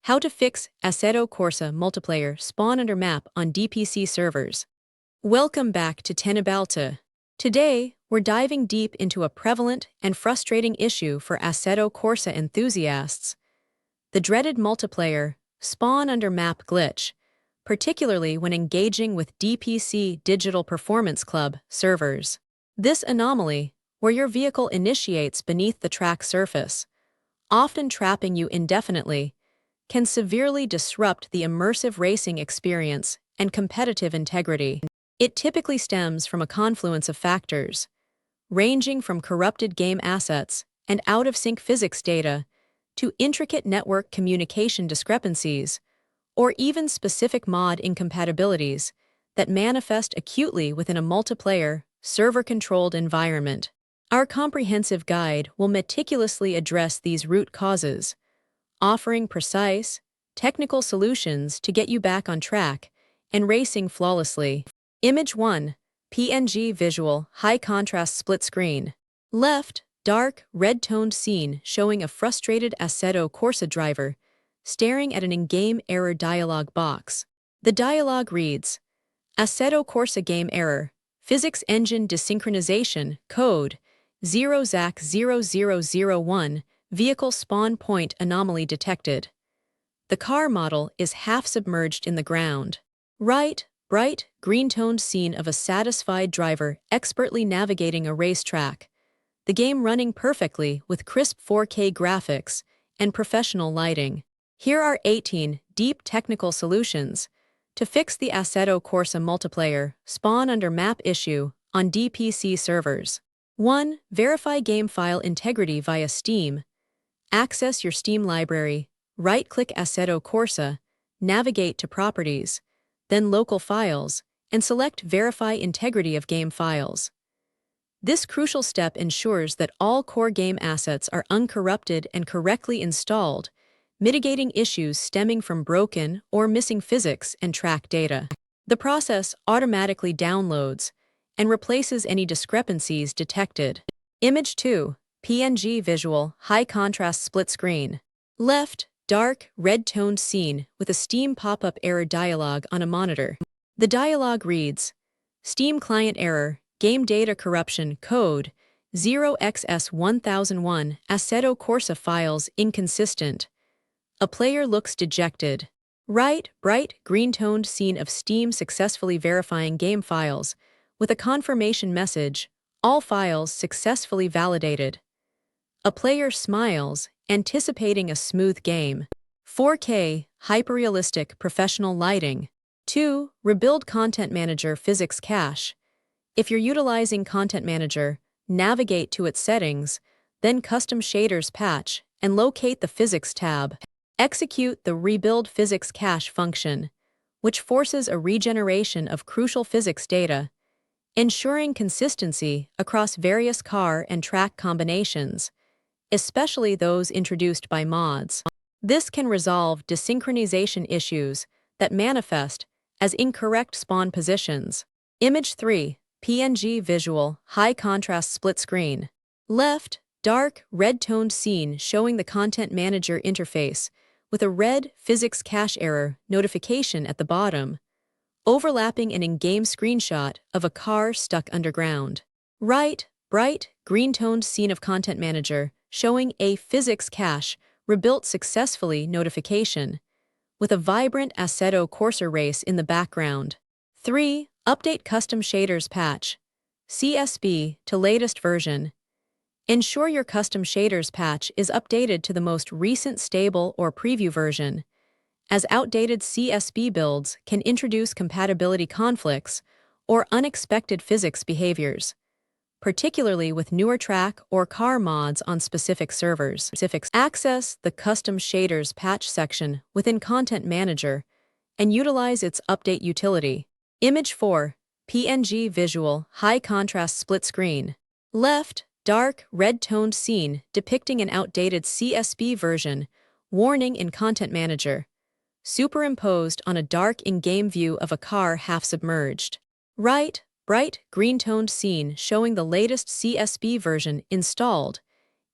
How to fix Assetto Corsa multiplayer spawn under map on DPC servers. Welcome back to Tenebalta. Today, we're diving deep into a prevalent and frustrating issue for Assetto Corsa enthusiasts: the dreaded multiplayer spawn under map glitch, particularly when engaging with DPC Digital Performance Club servers. This anomaly, where your vehicle initiates beneath the track surface, often trapping you indefinitely, can severely disrupt the immersive racing experience and competitive integrity. It typically stems from a confluence of factors, ranging from corrupted game assets and out-of-sync physics data to intricate network communication discrepancies, or even specific mod incompatibilities that manifest acutely within a multiplayer, server-controlled environment. Our comprehensive guide will meticulously address these root causes, offering precise, technical solutions to get you back on track and racing flawlessly. Image 1. PNG visual, high-contrast split screen. Left, dark, red-toned scene showing a frustrated Assetto Corsa driver staring at an in-game error dialog box. The dialog reads, Assetto Corsa game error, physics engine desynchronization, code 0ZAC0001, vehicle spawn point anomaly detected. The car model is half submerged in the ground. Right, bright, green-toned scene of a satisfied driver expertly navigating a racetrack. The game running perfectly with crisp 4K graphics and professional lighting. Here are 18 deep technical solutions to fix the Assetto Corsa multiplayer spawn under map issue on DPC servers. 1. Verify game file integrity via Steam. Access your Steam library, right-click Assetto Corsa, navigate to Properties, then Local Files, and select Verify Integrity of Game Files. This crucial step ensures that all core game assets are uncorrupted and correctly installed, mitigating issues stemming from broken or missing physics and track data. The process automatically downloads and replaces any discrepancies detected. Image 2. PNG visual, high-contrast split screen. Left, dark, red-toned scene with a Steam pop-up error dialog on a monitor. The dialog reads, Steam client error, game data corruption, code 0xS1001, Assetto Corsa files inconsistent. A player looks dejected. Right, bright, green-toned scene of Steam successfully verifying game files with a confirmation message, all files successfully validated. A player smiles, anticipating a smooth game. 4K, hyperrealistic professional lighting. 2. Rebuild Content Manager physics cache. If you're utilizing Content Manager, navigate to its settings, then Custom Shaders patch, and locate the Physics tab. Execute the Rebuild Physics Cache function, which forces a regeneration of crucial physics data, ensuring consistency across various car and track combinations, especially those introduced by mods. This can resolve desynchronization issues that manifest as incorrect spawn positions. Image 3. PNG visual, high-contrast split screen. Left, dark, red-toned scene showing the Content Manager interface with a red physics cache error notification at the bottom, overlapping an in-game screenshot of a car stuck underground. Right, bright, green-toned scene of Content Manager showing a physics cache rebuilt successfully notification, with a vibrant Assetto Corsa race in the background. 3. Update Custom Shaders patch. CSB to latest version. Ensure your Custom Shaders patch is updated to the most recent stable or preview version, as outdated CSB builds can introduce compatibility conflicts or unexpected physics behaviors, particularly with newer track or car mods on specific servers. Access the Custom Shaders patch section within Content Manager and utilize its update utility. Image 4. PNG visual, high-contrast split screen. Left, dark, red-toned scene depicting an outdated CSB version, warning in Content Manager, superimposed on a dark in-game view of a car half-submerged. Right, bright, green-toned scene showing the latest CSB version installed,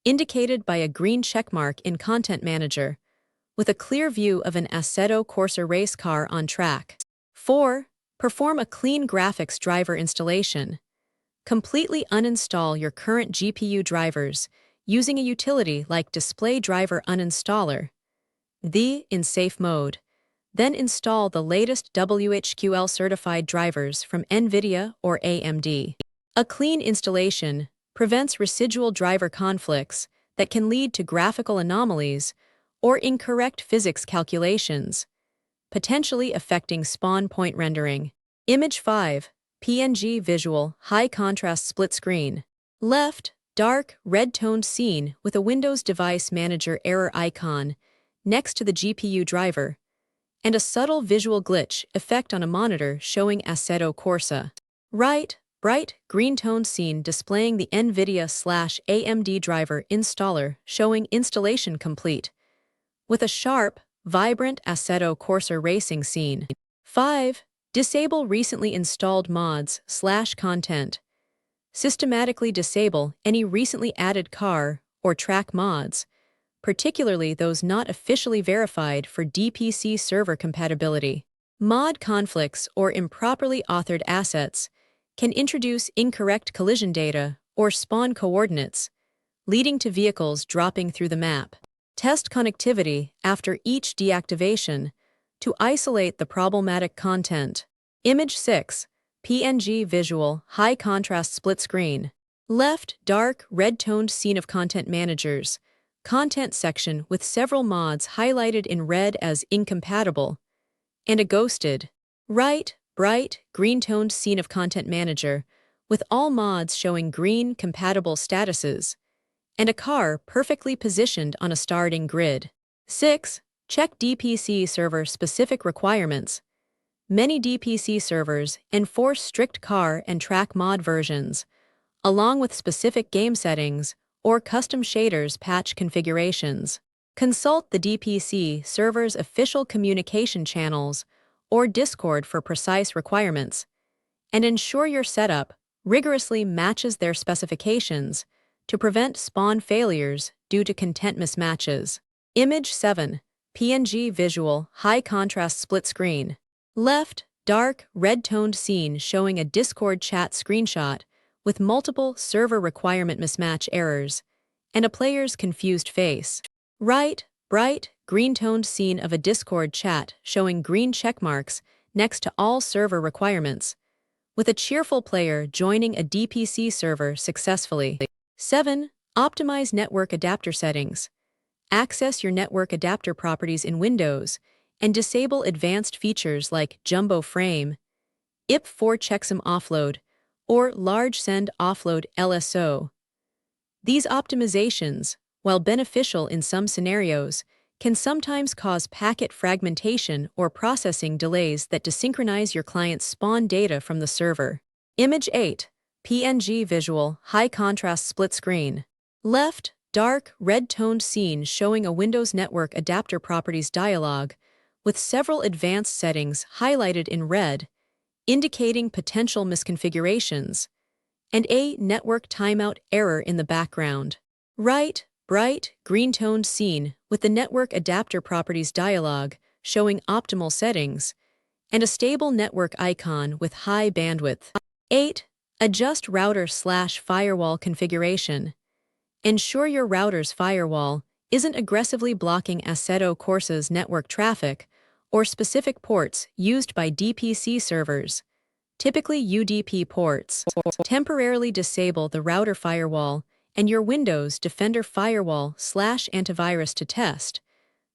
indicated by a green checkmark in Content Manager, with a clear view of an Assetto Corsa race car on track. 4. Perform a clean graphics driver installation. Completely uninstall your current GPU drivers using a utility like Display Driver Uninstaller. In safe mode. Then install the latest WHQL-certified drivers from NVIDIA or AMD. A clean installation prevents residual driver conflicts that can lead to graphical anomalies or incorrect physics calculations, potentially affecting spawn point rendering. Image 5. PNG Visual High Contrast Split Screen. Left, dark, red-toned scene with a Windows Device Manager error icon next to the GPU driver, and a subtle visual glitch effect on a monitor showing Assetto Corsa. Right, bright, green-toned scene displaying the NVIDIA/AMD driver installer showing installation complete, with a sharp, vibrant Assetto Corsa racing scene. 5. Disable recently installed mods/content. Systematically disable any recently added car or track mods, particularly those not officially verified for DPC server compatibility. Mod conflicts or improperly authored assets can introduce incorrect collision data or spawn coordinates, leading to vehicles dropping through the map. Test connectivity after each deactivation to isolate the problematic content. Image 6. PNG Visual High Contrast Split Screen. Left, dark, red-toned scene of Content Managers. Content section with several mods highlighted in red as incompatible, and a ghosted. Right, bright, green-toned scene of Content Manager, with all mods showing green compatible statuses, and a car perfectly positioned on a starting grid. 6. Check DPC server-specific requirements. Many DPC servers enforce strict car and track mod versions, along with specific game settings or custom shaders patch configurations. Consult the DPC server's official communication channels or Discord for precise requirements, and ensure your setup rigorously matches their specifications to prevent spawn failures due to content mismatches. Image 7. PNG Visual High Contrast Split Screen. Left, dark, red-toned scene showing a Discord chat screenshot with multiple server requirement mismatch errors and a player's confused face. Right, bright, green-toned scene of a Discord chat showing green checkmarks next to all server requirements, with a cheerful player joining a DPC server successfully. 7. Optimize network adapter settings. Access your network adapter properties in Windows and disable advanced features like Jumbo Frame, IPv4 Checksum Offload, or Large Send Offload LSO. These optimizations, while beneficial in some scenarios, can sometimes cause packet fragmentation or processing delays that desynchronize your client's spawn data from the server. Image 8. PNG Visual High Contrast Split Screen. Left, dark, red-toned scene showing a Windows Network Adapter Properties dialog with several advanced settings highlighted in red, indicating potential misconfigurations, and a network timeout error in the background. Right, bright, green-toned scene with the Network Adapter Properties dialog showing optimal settings, and a stable network icon with high bandwidth. 8. Adjust router/firewall configuration. Ensure your router's firewall isn't aggressively blocking Assetto Corsa's network traffic or specific ports used by DPC servers, typically UDP ports. Temporarily disable the router firewall and your Windows Defender firewall/antivirus to test,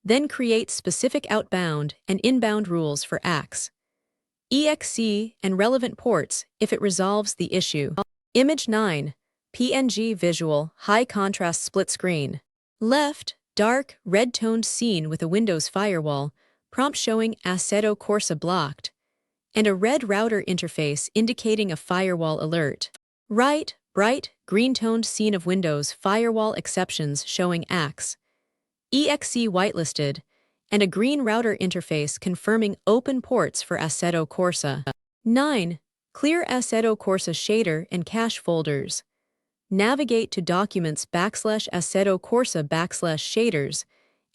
then create specific outbound and inbound rules for ACS, EXE, and relevant ports if it resolves the issue. Image 9. PNG Visual High Contrast Split Screen. Left, dark, red-toned scene with a Windows firewall, prompt showing Assetto Corsa blocked, and a red router interface indicating a firewall alert. Right, bright, green-toned scene of Windows firewall exceptions showing ACS, EXE whitelisted, and a green router interface confirming open ports for Assetto Corsa. 9. Clear Assetto Corsa shader and cache folders. Navigate to Documents /Assetto Corsa /shaders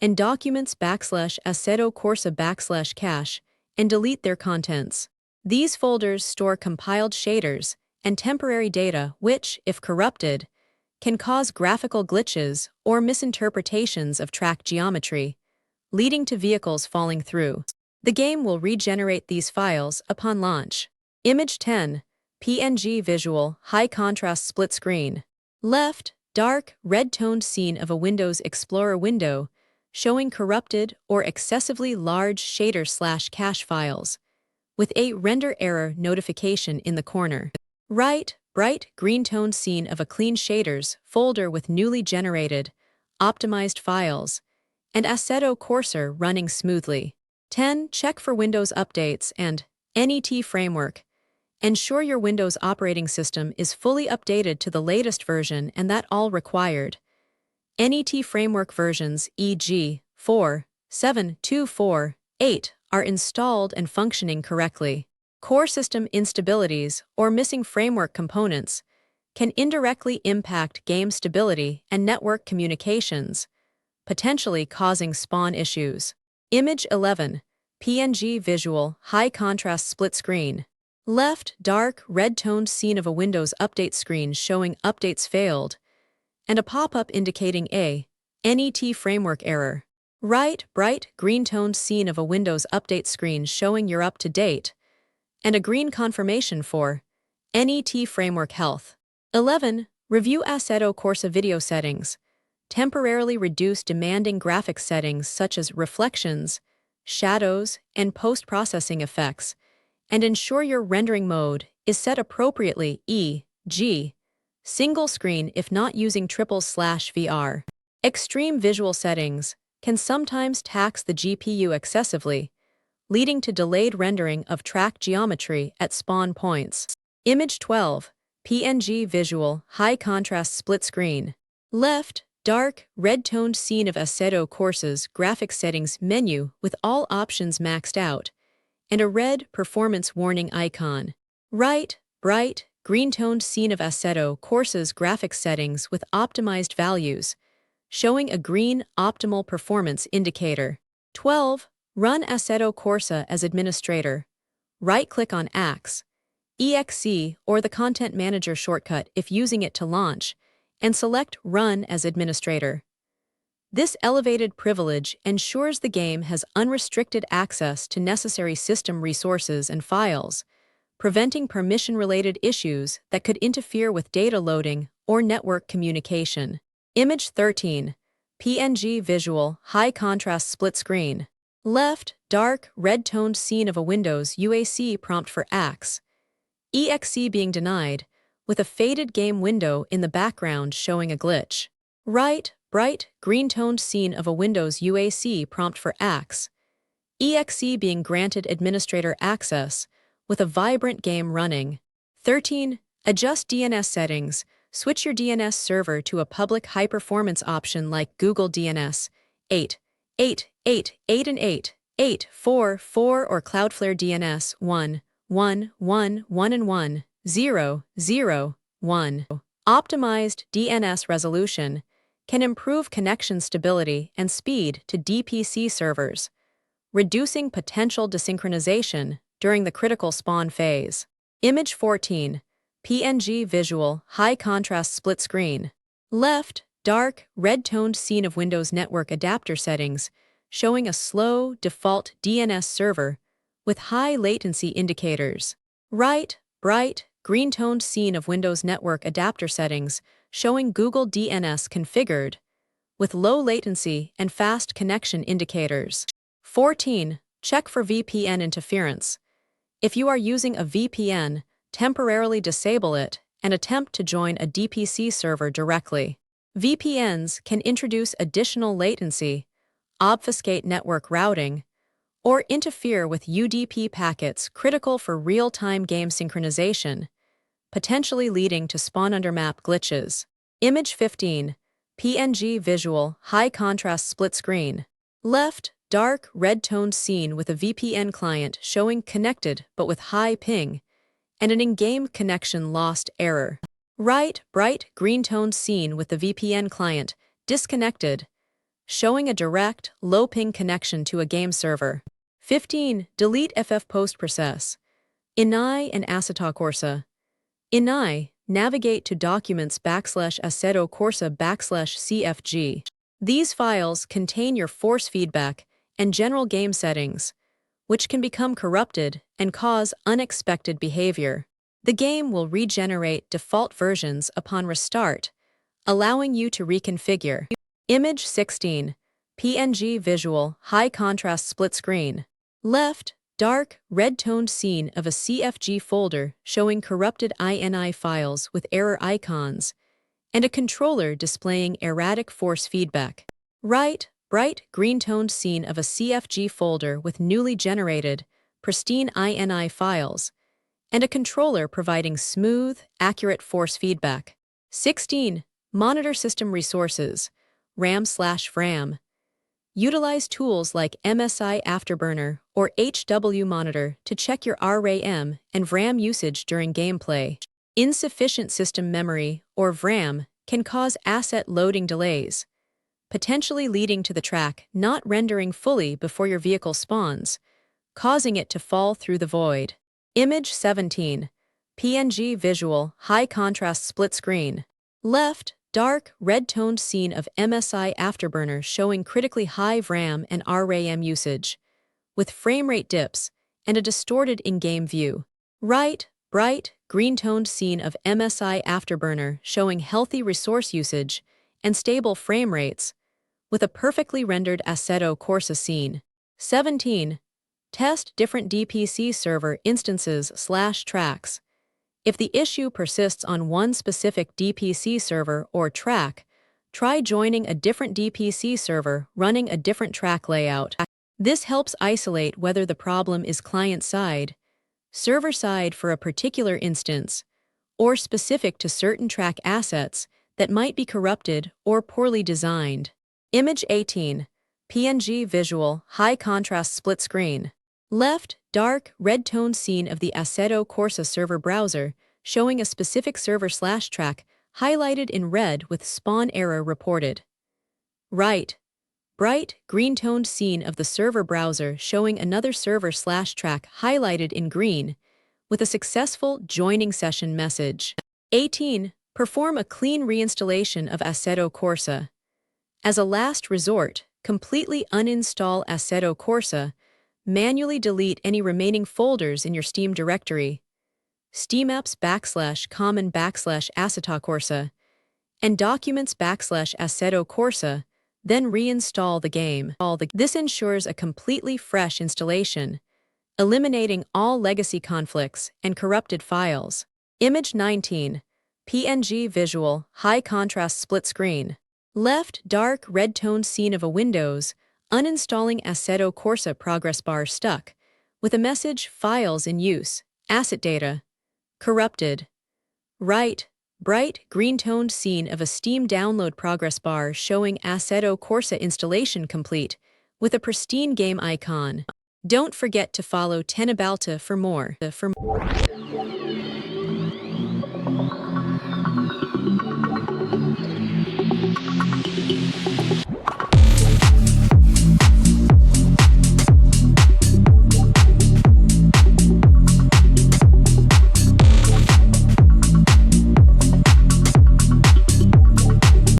and documents /Assetto Corsa /cache and delete their contents. These folders store compiled shaders and temporary data which, if corrupted, can cause graphical glitches or misinterpretations of track geometry, leading to vehicles falling through. The game will regenerate these files upon launch. Image 10, PNG visual, high contrast split screen. Left, dark, red-toned scene of a Windows Explorer window showing corrupted or excessively large shader/cache files, with a render error notification in the corner. Right, bright, green-toned scene of a clean shaders folder with newly generated, optimized files, and Assetto Corsa running smoothly. 10. Check for Windows updates and NET framework. Ensure your Windows operating system is fully updated to the latest version and that all required NET framework versions, e.g., 4, 7, 2, 4, 8, are installed and functioning correctly. Core system instabilities or missing framework components can indirectly impact game stability and network communications, potentially causing spawn issues. Image 11, PNG visual, high contrast split screen. Left, dark, red-toned scene of a Windows update screen showing updates failed, and a pop-up indicating a NET framework error. Right, bright, green-toned scene of a Windows update screen showing you're up to date, and a green confirmation for NET framework health. 11. Review Assetto Corsa video settings. Temporarily reduce demanding graphics settings such as reflections, shadows, and post-processing effects, and ensure your rendering mode is set appropriately, e.g., single screen if not using triple/VR. Extreme visual settings can sometimes tax the GPU excessively, leading to delayed rendering of track geometry at spawn points. Image 12, PNG visual, high contrast split screen. Left, dark, red-toned scene of Assetto Corsa's graphics settings menu with all options maxed out, and a red performance warning icon. Right, bright, green-toned scene of Assetto Corsa's graphics settings with optimized values, showing a green optimal performance indicator. 12. Run Assetto Corsa as administrator. Right-click on exe or the Content Manager shortcut if using it to launch, and select Run as administrator. This elevated privilege ensures the game has unrestricted access to necessary system resources and files, preventing permission-related issues that could interfere with data loading or network communication. Image 13, PNG visual, high contrast split screen. Left, dark, red-toned scene of a Windows UAC prompt for exe being denied, with a faded game window in the background showing a glitch. Right, bright, green-toned scene of a Windows UAC prompt for exe being granted administrator access, with a vibrant game running. 13. Adjust DNS settings. Switch your DNS server to a public high-performance option like Google DNS 8, 8, 8, 8 and 8, 8, 4, 4 or Cloudflare DNS 1, 1, 1, 1 and 1, 0, 0, 1. Optimized DNS resolution can improve connection stability and speed to DPC servers, reducing potential desynchronization during the critical spawn phase. Image 14, PNG visual, high contrast split screen. Left, dark, red-toned scene of Windows network adapter settings, showing a slow, default DNS server with high latency indicators. Right, bright, green-toned scene of Windows network adapter settings, showing Google DNS configured, with low latency and fast connection indicators. 14. Check for VPN interference. If you are using a VPN, temporarily disable it and attempt to join a DPC server directly. VPNs can introduce additional latency, obfuscate network routing, or interfere with UDP packets critical for real-time game synchronization, potentially leading to spawn-under-map glitches. Image 15, PNG visual, high contrast split screen. Left, dark, red-toned scene with a VPN client showing connected but with high ping, and an in-game connection lost error. Right, bright, green-toned scene with the VPN client disconnected, showing a direct, low-ping connection to a game server. 15. Delete FF post-process. Inai and Assetto Corsa. Inai, navigate to documents /Assetto Corsa /CFG. These files contain your force feedback and general game settings, which can become corrupted and cause unexpected behavior. The game will regenerate default versions upon restart, allowing you to reconfigure. Image 16. PNG visual, high contrast split screen. Left, dark, red-toned scene of a CFG folder showing corrupted INI files with error icons, and a controller displaying erratic force feedback. Right, bright, green-toned scene of a CFG folder with newly generated, pristine INI files, and a controller providing smooth, accurate force feedback. 16. Monitor system resources, RAM/VRAM. Utilize tools like MSI Afterburner or HW Monitor to check your RAM and VRAM usage during gameplay. Insufficient system memory, or VRAM, can cause asset loading delays, potentially leading to the track not rendering fully before your vehicle spawns, causing it to fall through the void. Image 17. PNG visual, high contrast split screen. Left, dark, red-toned scene of MSI Afterburner showing critically high VRAM and RAM usage, with frame rate dips and a distorted in-game view. Right, bright, green-toned scene of MSI Afterburner showing healthy resource usage and stable frame rates, with a perfectly rendered Assetto Corsa scene. 17. Test different DPC server instances/tracks. If the issue persists on one specific DPC server or track, try joining a different DPC server running a different track layout. This helps isolate whether the problem is client-side, server-side for a particular instance, or specific to certain track assets that might be corrupted or poorly designed. Image 18. PNG visual, high contrast split screen. Left, dark, red-toned scene of the Assetto Corsa server browser showing a specific server/track highlighted in red with spawn error reported. Right, bright, green-toned scene of the server browser showing another server/track highlighted in green with a successful joining session message. 18. Perform a clean reinstallation of Assetto Corsa. As a last resort, completely uninstall Assetto Corsa, manually delete any remaining folders in your Steam directory, steamapps /common /Assetto Corsa, and documents /Assetto Corsa, then reinstall the game. This ensures a completely fresh installation, eliminating all legacy conflicts and corrupted files. Image 19. PNG visual, high contrast split screen. Left, dark, red-toned scene of a Windows, uninstalling Assetto Corsa progress bar stuck, with a message files in use, asset data, corrupted. Right, bright, green-toned scene of a Steam download progress bar showing Assetto Corsa installation complete, with a pristine game icon. Don't forget to follow Tenabalta for more.